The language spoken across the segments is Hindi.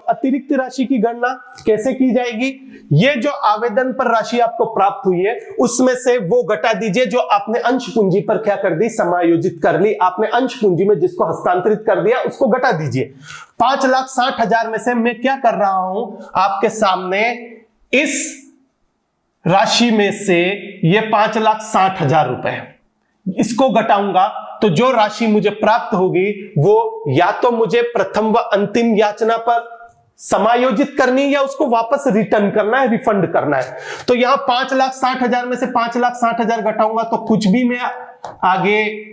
अतिरिक्त राशि की गणना कैसे की जाएगी? ये जो आवेदन पर राशि आपको प्राप्त हुई है उसमें से वो घटा दीजिए जो आपने अंश पूंजी पर क्या कर दी, समायोजित कर ली। आपने अंश पूंजी में जिसको हस्तांतरित कर दिया उसको घटा दीजिए। 5,60,000 में से मैं क्या कर रहा हूं आपके सामने, इस राशि में से ये 5,60,000 रुपए इसको घटाऊंगा तो जो राशि मुझे प्राप्त होगी वो या तो मुझे प्रथम व अंतिम याचना पर समायोजित करनी या उसको वापस रिटर्न करना है, रिफंड करना है। तो यहां 5,60,000 में से 5,60,000 घटाऊंगा तो कुछ भी मैं आगे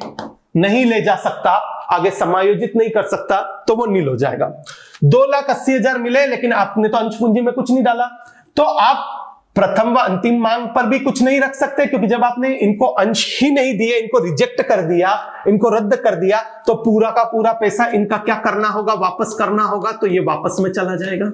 नहीं ले जा सकता, आगे समायोजित नहीं कर सकता, तो वो नील हो जाएगा। 2,80,000 मिले लेकिन आपने तो अंश पूंजी में कुछ नहीं डाला, तो आप प्रथम व अंतिम मांग पर भी कुछ नहीं रख सकते, क्योंकि जब आपने इनको अंश ही नहीं दिए, इनको रिजेक्ट कर दिया, इनको रद्द कर दिया, तो पूरा का पूरा पैसा इनका क्या करना होगा, वापस करना होगा, तो ये वापस में चला जाएगा।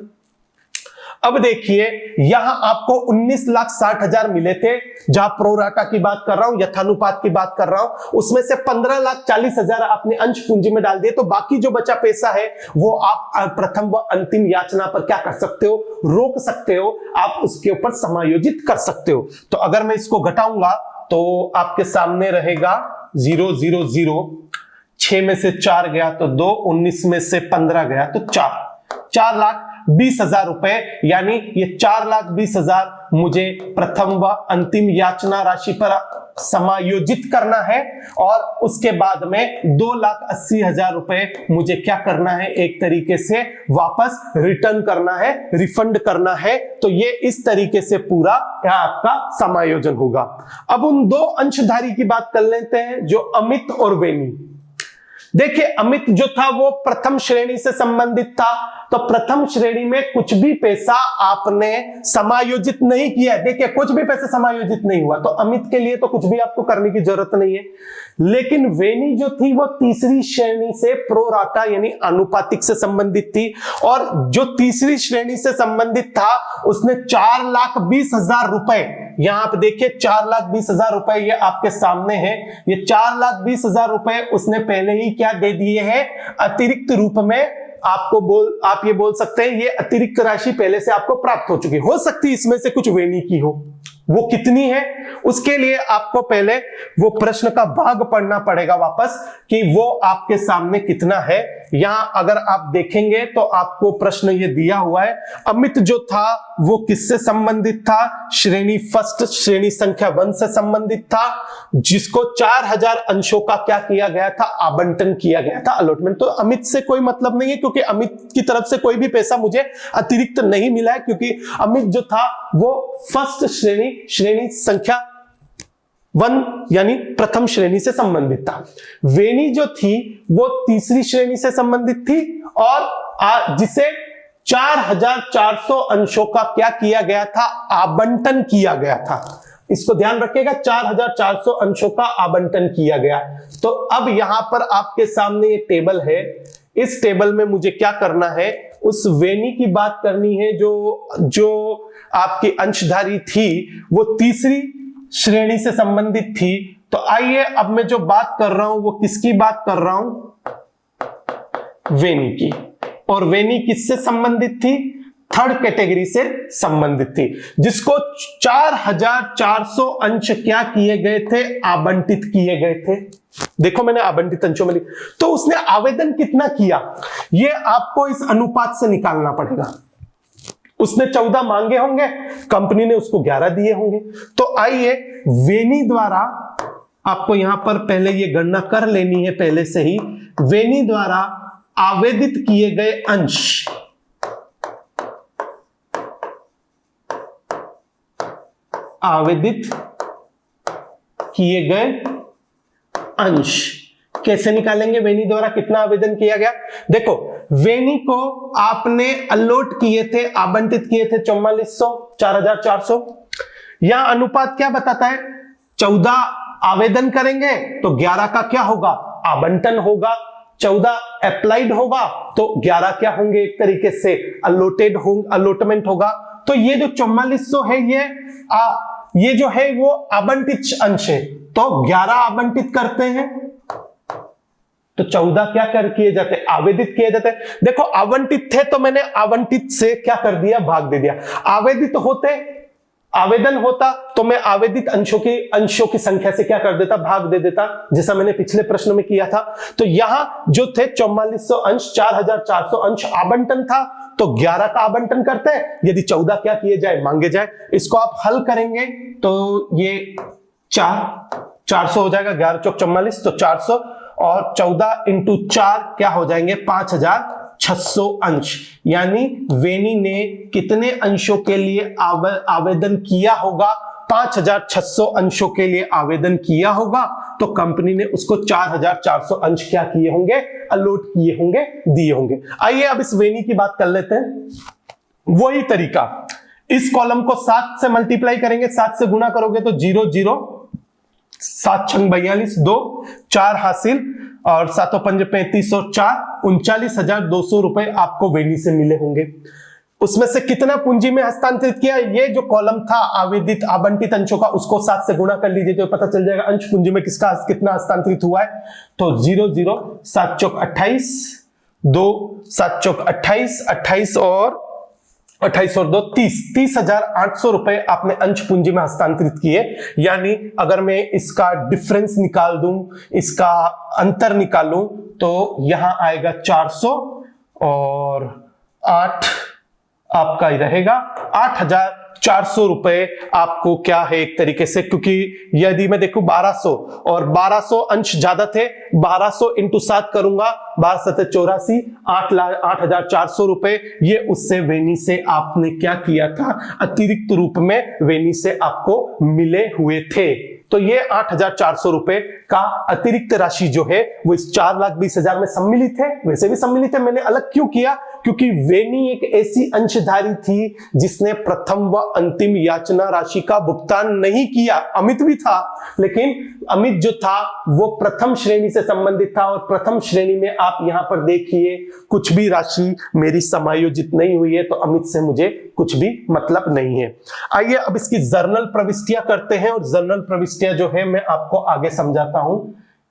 अब देखिए यहां आपको 19,60,000 मिले थे, जहां प्रोराटा की बात कर रहा हूं, यथानुपात की बात कर रहा हूं, उसमें से 15,40,000 आपने अंश पूंजी में डाल दिए, तो बाकी जो बचा पैसा है वो आप प्रथम व अंतिम याचना पर क्या कर सकते हो, रोक सकते हो, आप उसके ऊपर समायोजित कर सकते हो। तो अगर मैं इसको घटाऊंगा तो आपके सामने रहेगा 0 0 0, 6 में से 4 गया तो 2, 19 में से 15 गया तो 4,20,000 रुपए, यानी ये 4,20,000 मुझे प्रथम व अंतिम याचना राशि पर समायोजित करना है, और उसके बाद में 2,80,000 रुपए मुझे क्या करना है, एक तरीके से वापस रिटर्न करना है, रिफंड करना है। तो ये इस तरीके से पूरा आपका समायोजन होगा। अब उन दो अंशधारी की बात कर लेते हैं, जो अमित और वेनी। देखिए अमित जो था वो प्रथम श्रेणी से संबंधित था, तो प्रथम श्रेणी में कुछ भी पैसा आपने समायोजित नहीं किया है। देखिए कुछ भी पैसा समायोजित नहीं हुआ, तो अमित के लिए तो कुछ भी आपको करने की जरूरत नहीं है। लेकिन वेनी जो थी वो तीसरी श्रेणी से प्रोराटा यानी आनुपातिक से संबंधित थी, और जो तीसरी श्रेणी से संबंधित था उसने 4,20,000 रुपए, यहां आप देखिए 4,20,000 रुपए ये आपके सामने है, ये 4,20,000 रुपए उसने पहले ही क्या दे दिए हैं, अतिरिक्त रूप में। आप ये बोल सकते हैं ये अतिरिक्त राशि पहले से आपको प्राप्त हो चुकी, हो सकती है इसमें से कुछ वेनी की हो, वो कितनी है उसके लिए आपको पहले वो प्रश्न का भाग पढ़ना पड़ेगा वापस कि वो आपके सामने कितना है। यहां अगर आप देखेंगे तो आपको प्रश्न ये दिया हुआ है, अमित जो था वो किससे संबंधित था, श्रेणी फर्स्ट, श्रेणी संख्या 1 से संबंधित था, जिसको 4,000 अंशों का क्या किया गया था, आवंटन किया गया था, अलॉटमेंट। तो अमित से कोई मतलब नहीं है, क्योंकि अमित की तरफ से कोई भी पैसा मुझे अतिरिक्त नहीं मिला है, क्योंकि अमित जो था वो फर्स्ट श्रेणी, श्रेणी संख्या 1 यानी प्रथम श्रेणी से संबंधित था। वेनी जो थी वो तीसरी श्रेणी से संबंधित थी, और जिसे 4,400 अंशों का क्या किया गया था, आवंटन किया गया था। इसको ध्यान रखिएगा, 4,400 अंशों का आवंटन किया गया। तो अब यहां पर आपके सामने ये टेबल है, इस टेबल में मुझे क्या करना है, उस वेनी की बात करनी है जो आपकी अंशधारी थी वो तीसरी श्रेणी से संबंधित थी। तो आइए अब मैं जो बात कर रहा हूं वो किसकी बात कर रहा हूं, वेनी की। और वेनी किससे संबंधित थी, थर्ड कैटेगरी से संबंधित थी, जिसको 4,400 अंश क्या किए गए थे, आवंटित किए गए थे। देखो मैंने आवंटित अंशों में लिखा, तो उसने आवेदन कितना किया ये आपको इस अनुपात से निकालना पड़ेगा। उसने 14 मांगे होंगे, कंपनी ने उसको 11 दिए होंगे। तो आइए वेनी द्वारा, आपको यहां पर पहले ये गणना कर लेनी है पहले से ही, वेनी द्वारा आवेदित किए गए अंश, आवेदित किए गए अंश कैसे निकालेंगे, वेनी द्वारा कितना आवेदन किया गया। देखो वेनी को आपने अलॉट किए थे, आवंटित किए थे 4400, 4,400। यहां अनुपात क्या बताता है, 14 आवेदन करेंगे तो 11 का क्या होगा, आवंटन होगा, 14 अप्लाइड होगा तो 11 क्या होंगे, एक तरीके से अलॉटेड होंगे, अलॉटमेंट होगा। तो ये जो 4400 है ये जो है वो आवंटित अंश है, तो 11 आवंटित करते हैं तो 14 क्या कर किए जाते हैं, आवेदित किए जाते हैं। देखो आवंटित थे तो मैंने आवंटित से क्या कर दिया, भाग दे दिया। आवेदित होते, आवेदन होता तो मैं आवेदित अंशों की संख्या से क्या कर देता, भाग दे देता, जैसा मैंने पिछले प्रश्न में किया था। तो यहां जो थे 4400 अंश, 4400 अंश आवंटन था, तो 11 का आवंटन करते हैं, यदि 14 क्या किए जाए, मांगे जाए। इसको आप हल करेंगे तो ये 400 हो जाएगा, 11 चौक 44, तो 400 और 14 इंटू 4 क्या हो जाएंगे, 5600 अंश। यानी वेनी ने कितने अंशों के लिए आवेदन किया होगा, 5600 अंशों के लिए आवेदन किया होगा, तो कंपनी ने उसको 4400 अंश क्या किए होंगे, अलॉट किए होंगे, दिए होंगे। आइए अब इस वेनी की बात कर लेते हैं। वही तरीका, इस कॉलम को 7 से मल्टीप्लाई करेंगे, 7 से गुणा करोगे तो 0 0, 7 छंग 42, 2 4 हासिल, और 7 5 35 और 4 39,200 रुपए आपको वेनी से मिले होंगे। उसमें से कितना पूंजी में हस्तांतरित किया, ये जो कॉलम था आवेदित आवंटित अंशों का, उसको 7 से गुणा कर लीजिए तो पता चल जाएगा अंश पूंजी में किसका कितना हस्तांतरित हुआ है। तो 0 0, 7 चौक 28, 2 7 चौक 28, 28 और 28 और 2 30, 30,800 रुपए आपने अंश पूंजी में हस्तांतरित किए। यानी अगर मैं इसका डिफरेंस निकाल दूं, इसका अंतर निकालूं, तो यहां आएगा 400 और 8 आपका ही रहेगा 8,400 रुपए आपको क्या है एक तरीके से, क्योंकि यदि मैं देखूं 1200 और 1200 अंश ज्यादा थे, 1200 इंटू 7 करूंगा, 12 7 84, 8,400 रुपए ये उससे वेनी से आपने क्या किया था, अतिरिक्त रूप में वेनी से आपको मिले हुए थे। तो ये 8,400 रुपए का अतिरिक्त राशि जो है वो इस 4,20,000 में सम्मिलित है। वैसे भी सम्मिलित है, मैंने अलग क्यों किया, क्योंकि वेनी एक ऐसी अंशधारी थी जिसने प्रथम व अंतिम याचना राशि का भुगतान नहीं किया। अमित भी था, लेकिन अमित जो था वो प्रथम श्रेणी से संबंधित था, और प्रथम श्रेणी में आप यहां पर देखिए कुछ भी राशि मेरी समायोजित नहीं हुई है, तो अमित से मुझे कुछ भी मतलब नहीं है। आइए अब इसकी जर्नल प्रविष्टियां करते हैं, और जर्नल प्रविष्टियां जो है मैं आपको आगे समझाता हूं।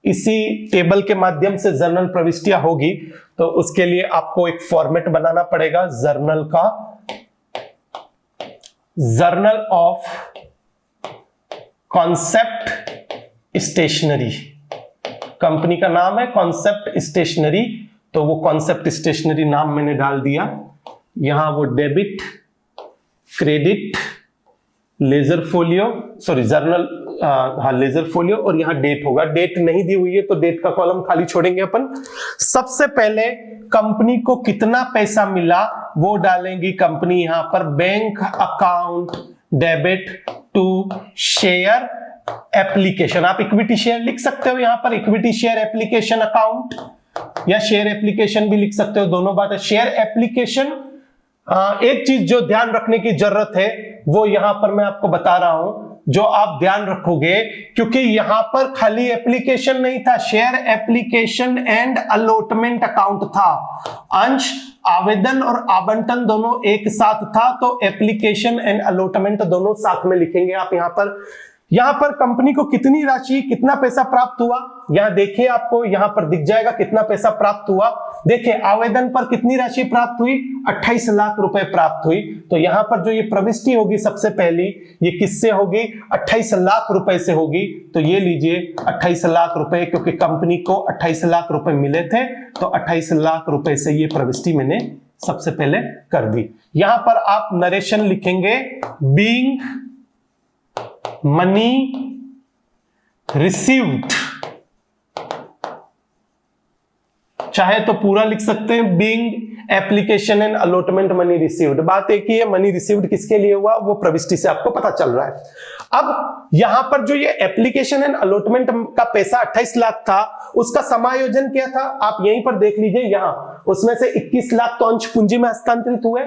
इसी टेबल के माध्यम से जर्नल प्रविष्टियां होगी, तो उसके लिए आपको एक फॉर्मेट बनाना पड़ेगा जर्नल का। Journal of concept stationery, company का नाम है कॉन्सेप्ट स्टेशनरी, तो वो कॉन्सेप्ट स्टेशनरी नाम मैंने डाल दिया। यहां वो debit, credit, ledger folio, sorry journal, हाँ लेजर फोलियो, और यहां डेट होगा। डेट नहीं दी हुई है तो डेट का कॉलम खाली छोड़ेंगे अपन। सबसे पहले कंपनी को कितना पैसा मिला वो डालेंगी कंपनी यहां पर, bank account debit to share application. आप इक्विटी शेयर लिख सकते हो यहां पर, इक्विटी शेयर एप्लीकेशन अकाउंट, या शेयर एप्लीकेशन भी लिख सकते हो, दोनों बात है। शेयर एप्लीकेशन, एक चीज जो ध्यान रखने की जरूरत है वो यहां पर मैं आपको बता रहा हूं, जो आप ध्यान रखोगे, क्योंकि यहां पर खाली एप्लीकेशन नहीं था, share application and allotment account था। अंश, आवेदन और आवंटन दोनों एक साथ था, तो एप्लीकेशन एंड अलॉटमेंट दोनों साथ में लिखेंगे आप यहां पर। यहां पर कंपनी को कितनी राशि, कितना पैसा प्राप्त हुआ, यहां देखिए आपको यहां पर दिख जाएगा कितना पैसा प्राप्त हुआ। देखिए आवेदन पर कितनी राशि प्राप्त हुई, 28 लाख रुपए प्राप्त हुई। तो यहां पर जो ये प्रविष्टि होगी सबसे पहली, ये किससे होगी, 28 लाख रुपए से होगी। तो ये लीजिए 28 लाख रुपए, क्योंकि कंपनी को 28 लाख रुपए मिले थे, तो 28 लाख रुपए से ये प्रविष्टि मैंने सबसे पहले कर दी। यहां पर आप नरेशन लिखेंगे, बीइंग मनी रिसीव्ड, चाहे तो पूरा लिख सकते हैं, being application and allotment money received. बात एक ही है, मनी रिसीव्ड किसके लिए हुआ वो प्रविष्टि से आपको पता चल रहा है। अब यहां पर जो ये एप्लीकेशन एंड अलॉटमेंट का पैसा 28 लाख था, उसका समायोजन क्या था आप यहीं पर देख लीजिए। यहां उसमें से 21 लाख तो अंश पूंजी में हस्तांतरित हुए,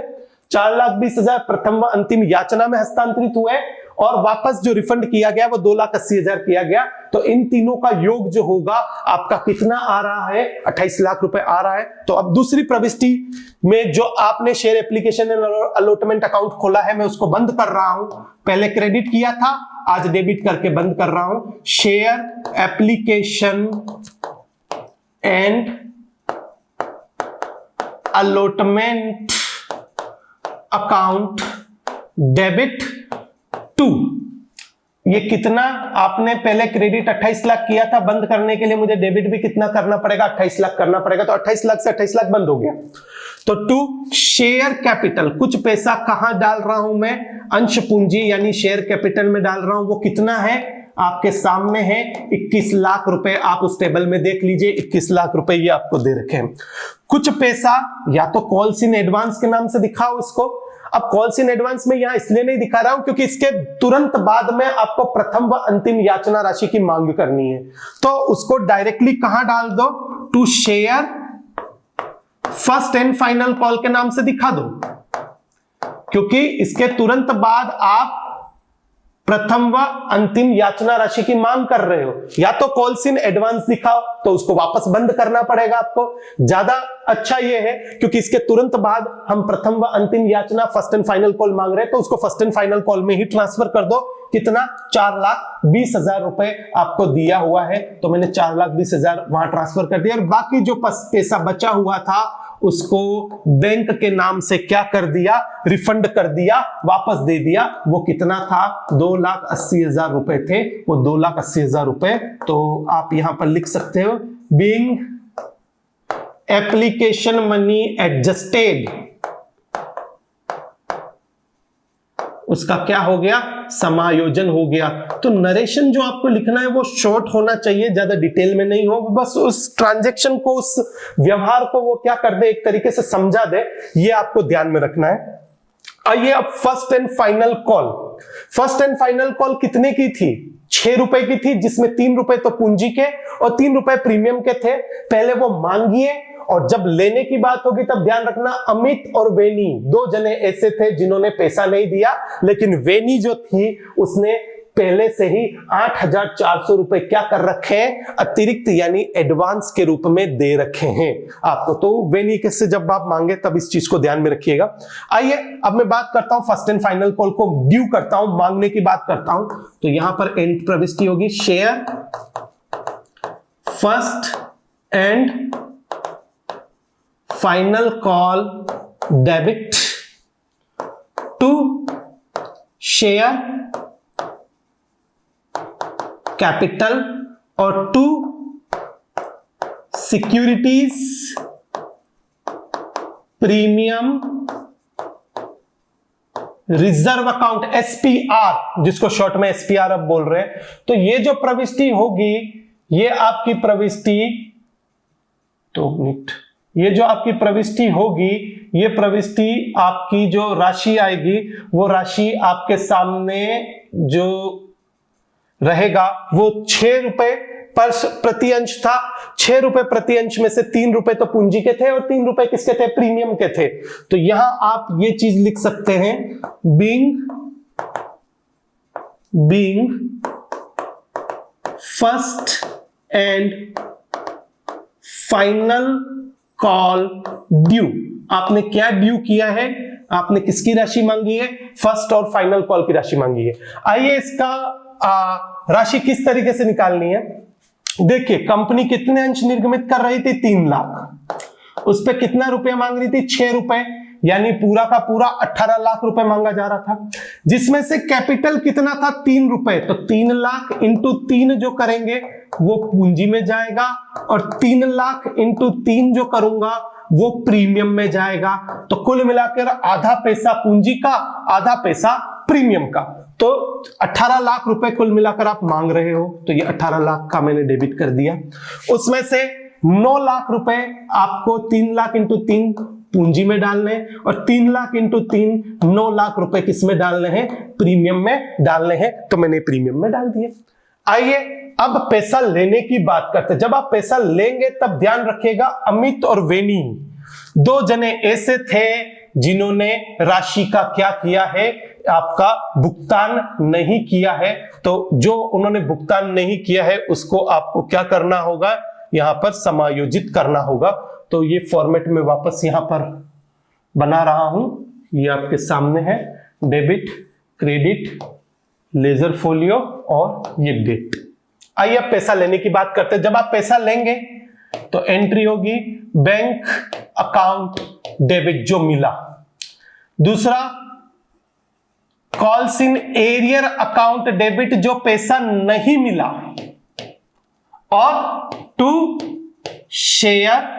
4,20,000 प्रथम व अंतिम याचना में हस्तांतरित हुए, और वापस जो रिफंड किया गया वो 2,80,000 किया गया। तो इन तीनों का योग जो होगा आपका कितना आ रहा है, 28 लाख रुपए आ रहा है। तो अब दूसरी प्रविष्टि में जो आपने share application and allotment account खोला है, मैं उसको बंद कर रहा हूं। पहले क्रेडिट किया था, आज डेबिट करके बंद कर रहा हूं। Share application and allotment account debit 2। ये कितना आपने पहले क्रेडिट 28 लाख किया था, बंद करने के लिए मुझे डेबिट भी कितना करना पड़ेगा, 28 लाख करना पड़ेगा। तो 28 लाख से 28 लाख बंद हो गया। तो 2 शेयर कैपिटल, कुछ पैसा कहां डाल रहा हूं मैं, अंश पूंजी यानी शेयर कैपिटल में डाल रहा हूं। वो कितना है आपके सामने है, 21 लाख रुपए। आप उस टेबल में देख लीजिए, 21 लाख रुपए ये आपको दे रखे हैं। कुछ पैसा या तो कॉल्स इन एडवांस के नाम से दिखाओ इसको। अब कॉल्स इन एडवांस में यहां इसलिए नहीं दिखा रहा हूं क्योंकि इसके तुरंत बाद में आपको प्रथम व अंतिम याचना राशि की मांग करनी है। तो उसको डायरेक्टली कहां डाल दो, to share first and final call के नाम से दिखा दो, क्योंकि इसके तुरंत बाद आप प्रथम व अंतिम याचना राशि की मांग कर रहे हो। या तो कॉल्स इन एडवांस दिखाओ, तो उसको वापस बंद करना पड़ेगा आपको। ज्यादा अच्छा ये है क्योंकि इसके तुरंत बाद हम प्रथम व अंतिम याचना फर्स्ट एंड फाइनल कॉल मांग रहे हैं, तो उसको फर्स्ट एंड फाइनल कॉल में ही ट्रांसफर कर दो। कितना, 4,20,000 रुपए आपको दिया हुआ है, तो मैंने 4,20,000 वहां ट्रांसफर कर दिया। और बाकी जो पैसा बचा हुआ था उसको बैंक के नाम से क्या कर दिया, रिफंड कर दिया, वापस दे दिया। वो कितना था, 2,80,000 रुपए थे, वो 2,80,000 रुपए। तो आप यहां पर लिख सकते हो, बीइंग एप्लीकेशन मनी एडजस्टेड, उसका क्या हो गया, समायोजन हो गया। तो नरेशन जो आपको लिखना है वो शॉर्ट होना चाहिए, ज्यादा डिटेल में नहीं हो, बस उस ट्रांजैक्शन को, उस व्यवहार को वो क्या कर दे, एक तरीके से समझा दे, ये आपको ध्यान में रखना है। आइए अब first and final call. First and final call कितने की थी, 6 रुपए की थी, जिसमें 3 रुपए तो पूंजी के और 3 रुपए प्रीमियम के थे। पहले वो मांगिए और जब लेने की बात होगी तब ध्यान रखना, अमित और वेनी 2 जने ऐसे थे जिन्होंने पैसा नहीं दिया, लेकिन वेनी जो थी उसने पहले से ही 8,400 रुपए क्या कर रखे हैं, अतिरिक्त यानी एडवांस के रूप में दे रखे हैं आपको। तो वेनी से जब आप मांगे तब इस चीज को ध्यान में रखिएगा। आइए अब मैं बात करता हूं फर्स्ट एंड फाइनल कॉल को ड्यू करता हूं, मांगने की बात करता हूं। तो यहां पर एंड प्रविष्टि होगी, share first and final call debit to share capital और to securities premium reserve account, SPR, जिसको शॉर्ट में एसपीआर अब बोल रहे हैं। तो ये जो प्रविष्टि होगी, ये आपकी प्रविष्टि, 2 मिनट, ये जो आपकी प्रविष्टि होगी, ये प्रविष्टि आपकी जो राशि आएगी वो राशि आपके सामने जो रहेगा वो 6 रुपए प्रति अंश था। 6 रुपए प्रति अंश में से 3 रुपए तो पूंजी के थे और 3 रुपए किसके थे, प्रीमियम के थे। तो यहां आप ये चीज लिख सकते हैं, being first and final call due. आपने क्या ड्यू किया है, आपने किसकी राशि मांगी है, फर्स्ट और फाइनल कॉल की राशि मांगी है। आइए इसका राशि किस तरीके से निकालनी है। देखिए कंपनी कितने अंश निर्गमित कर रही थी, 3 लाख, उस पे कितना रुपया मांग रही थी, 6 रुपए, यानी पूरा का पूरा 18 लाख रुपए मांगा जा रहा था, जिसमें से कैपिटल कितना था, 3 रुपए। तो 3 लाख इंटू 3 जो करेंगे वो पूंजी में जाएगा और 3 लाख इंटू 3 जो करूंगा वो प्रीमियम में जाएगा। तो कुल मिलाकर आधा पैसा पूंजी का, आधा पैसा प्रीमियम का। तो 18 लाख रुपए कुल मिलाकर आप मांग रहे हो, तो ये 18 लाख का मैंने डेबिट कर दिया। उसमें से 9 लाख रुपए आपको 3 लाख इंटू 3 पूंजी में डालने हैं और 3 लाख इंटू 3 9 लाख रुपए किस में डालने हैं, प्रीमियम में डालने हैं। तो मैंने प्रीमियम में डाल दिया। आइए अब पैसा लेने की बात करते हैं। जब आप पैसा लेंगे तब ध्यान रखिएगा, अमित और वेनी 2 जने ऐसे थे जिन्होंने राशि का क्या किया है, आपका भुगतान नहीं किया है, तो जो उन्होंने भुगतान नहीं किया है उसको आपको क्या करना होगा, यहां पर समायोजित करना होगा। तो ये फॉर्मेट में वापस यहां पर बना रहा हूं, ये आपके सामने है, डेबिट, क्रेडिट, लेजर फोलियो और ये डेट। आइए अब पैसा लेने की बात करते हैं। जब आप पैसा लेंगे तो एंट्री होगी बैंक अकाउंट डेबिट जो मिला, दूसरा calls in arrear account debit जो पैसा नहीं मिला, और टू शेयर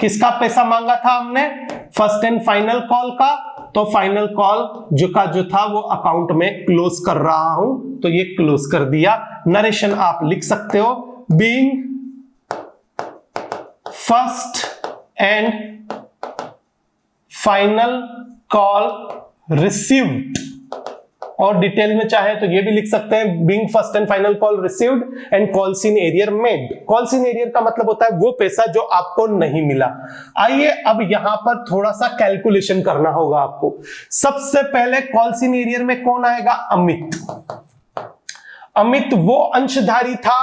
किसका पैसा मांगा था हमने, फर्स्ट एंड फाइनल कॉल का, तो फाइनल कॉल जो था वो अकाउंट में क्लोज कर रहा हूं, तो ये क्लोज कर दिया। नरेशन आप लिख सकते हो, being first and final call received, और डिटेल में चाहे तो ये भी लिख सकते हैं, being first and final call received and calls in arrear made. Calls in arrear का मतलब होता है वो पैसा जो आपको नहीं मिला। आइए अब यहां पर थोड़ा सा कैलकुलेशन करना होगा आपको। सबसे पहले कॉल्स इन एरियर में कौन आएगा, अमित। अमित वो अंशधारी था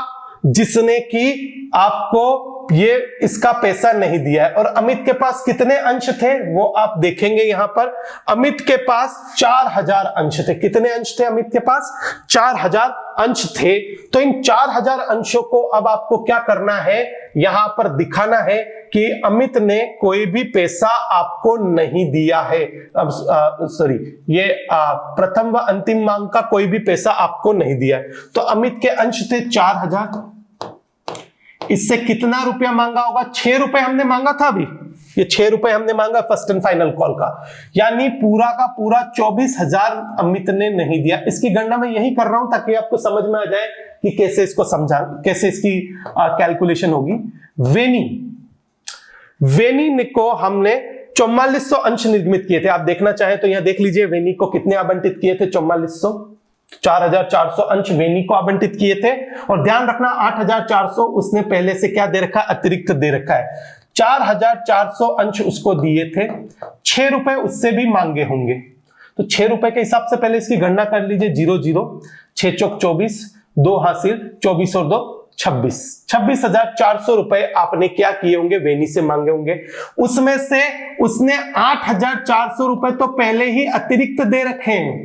जिसने कि आपको ये इसका पैसा नहीं दिया है, और अमित के पास कितने अंश थे वो आप देखेंगे यहां पर। अमित के पास 4000 अंश थे। कितने अंश थे अमित के पास, 4000 अंश थे। तो इन 4000 अंशों को अब आपको क्या करना है, यहां पर दिखाना है कि अमित ने कोई भी पैसा आपको नहीं दिया है। अब सॉरी, ये प्रथम व अंतिम मांग का कोई भी पैसा आपको नहीं दिया है। तो अमित के अंश थे 4000, इससे कितना रुपया मांगा होगा, 6 रुपए हमने मांगा था अभी, ये 6 रुपए हमने मांगा फर्स्ट एंड फाइनल कॉल का, यानी पूरा का पूरा 24,000 अमित ने नहीं दिया। इसकी गणना मैं यही कर रहा हूं ताकि आपको समझ में आ जाए कि कैसे इसको समझा, कैसे इसकी कैलकुलेशन होगी। वेनी को हमने 4400 अंश निर्मित किए थे। आप देखना चाहें तो यहां देख लीजिए, वेनी को कितने आवंटित किए थे, 4400, 4400 अंश वेनी को आवंटित किए थे। और ध्यान रखना 8400 उसने पहले से क्या दे रखा है, अतिरिक्त दे रखा है। 4400 अंश उसको दिए थे, 6 रुपए उससे भी मांगे होंगे, तो 6 रुपए के हिसाब से पहले इसकी गणना कर लीजिए। 00, 6 चौक 24, 2 हासिल, 24 और 2 26, 26,400 रुपए आपने क्या किए होंगे, वेनी से मांगे होंगे। उसमें से उसने 8,400 रुपए तो पहले ही अतिरिक्त दे रखे हैं,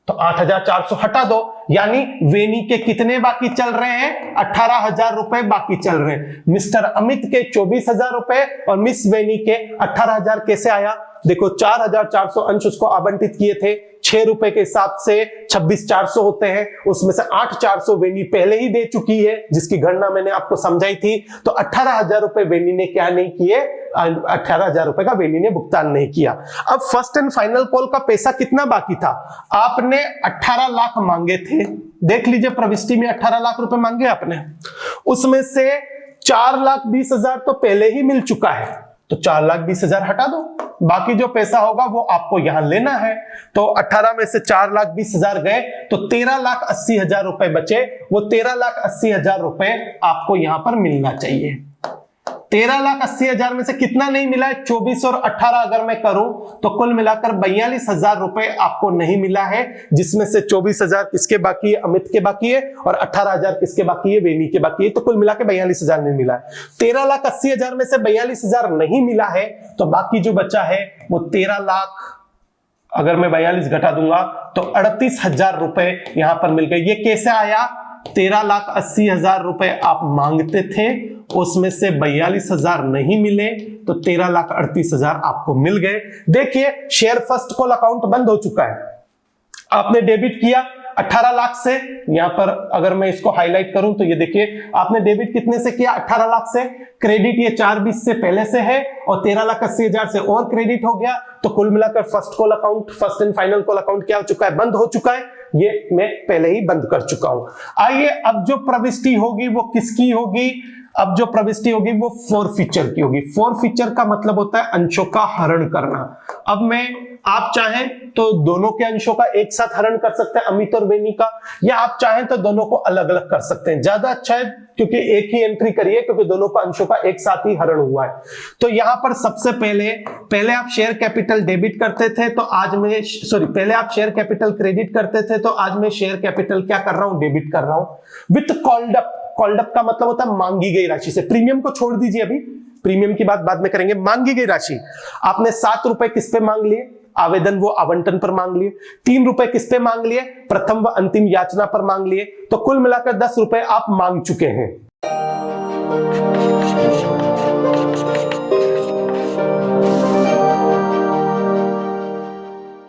तो 8,400 हटा दो, यानी वेनी के कितने बाकी चल रहे हैं, 18,000 रुपए बाकी चल रहे हैं। मिस्टर अमित के 24,000 रुपए और मिस वेनी के 18,000 कैसे आया, देखो 4,400 अंश उसको आवंटित किए थे, 6 रुपए के हिसाब से 26,400 होते हैं, उसमें से 8,400 वेनी पहले ही दे चुकी है जिसकी गणना मैंने आपको समझाई थी। तो 18,000 रुपए वेनी ने क्या नहीं किए, 18,000 रुपए का वेनी ने भुगतान नहीं किया। अब फर्स्ट एंड फाइनल कॉल का पैसा कितना बाकी था, आपने 18 लाख मांगे थे, देख लीजिए प्रविष्टि में 18 लाख रुपए मांगे आपने, उसमें से 4,20,000 तो पहले ही मिल चुका है, तो 4,20,000 हटा दो, बाकी जो पैसा होगा वो आपको यहां लेना है। तो 18 में से 4,20,000 गए तो 13,80,000 रुपए बचे, वो 13,80,000 रुपए आपको यहां पर मिलना चाहिए। 13,80,000 में से कितना नहीं मिला है, 24 और 18 अगर मैं करूं तो कुल मिलाकर 42,000 रुपए आपको नहीं मिला है, जिसमें से 24,000 किसके बाकी है, अमित के बाकी है, और 18,000 किसके बाकी है, वेनी के बाकी है, तो कुल मिलाकर 42,000 नहीं मिला है। 13,80,000 में से 42,000 नहीं मिला है, तो बाकी जो बचा है वो 13 लाख, अगर मैं 42 घटा दूंगा तो 38,000 रुपए यहां पर मिल गए। ये कैसे आया, 13,80,000 रुपए आप मांगते थे, उसमें से 42,000 नहीं मिले, तो 13,38,000 आपको मिल गए। देखिए शेयर फर्स्ट कॉल अकाउंट बंद हो चुका है, आपने डेबिट किया 18 लाख से, यहां पर अगर मैं इसको हाईलाइट करूं तो ये देखिए आपने डेबिट कितने से किया, 18 लाख से। क्रेडिट ये 4,20 से पहले से है और 13,80,000 से और क्रेडिट हो गया, तो कुल मिलाकर first call account, first and final call account क्या हो चुका है, बंद हो चुका है। ये मैं पहले ही बंद कर चुका हूं। आइए अब जो प्रविष्टि होगी वो किसकी होगी, अब जो प्रविष्टि होगी वो फोरफीचर की होगी। फोरफीचर का मतलब होता है अंशों का हरण करना। अब मैं आप चाहें तो दोनों के अंशों का एक साथ हरण कर सकते हैं, अमित और वेनी का, या आप चाहें तो दोनों को अलग अलग कर सकते हैं। ज्यादा अच्छा है क्योंकि एक ही एंट्री करिए, क्योंकि दोनों का अंशों का एक साथ ही हरण हुआ है। तो यहां पर सबसे पहले आप शेयर कैपिटल डेबिट करते थे, तो आज मैं पहले आप शेयर कैपिटल क्रेडिट करते थे, तो आज मैं शेयर कैपिटल क्या कर रहा हूं, डेबिट कर रहा हूं with called up. Called up का मतलब होता है मांगी गई राशि से। प्रीमियम को छोड़ दीजिए, अभी प्रीमियम की बात बाद में करेंगे। मांगी गई राशि आपने 7 रुपए किस पे मांग लिए, आवेदन वो आवंटन पर मांग लिए। 3 रुपए किस पे मांग लिए, प्रथम व अंतिम याचना पर मांग लिए। तो कुल मिलाकर 10 रुपए आप मांग चुके हैं।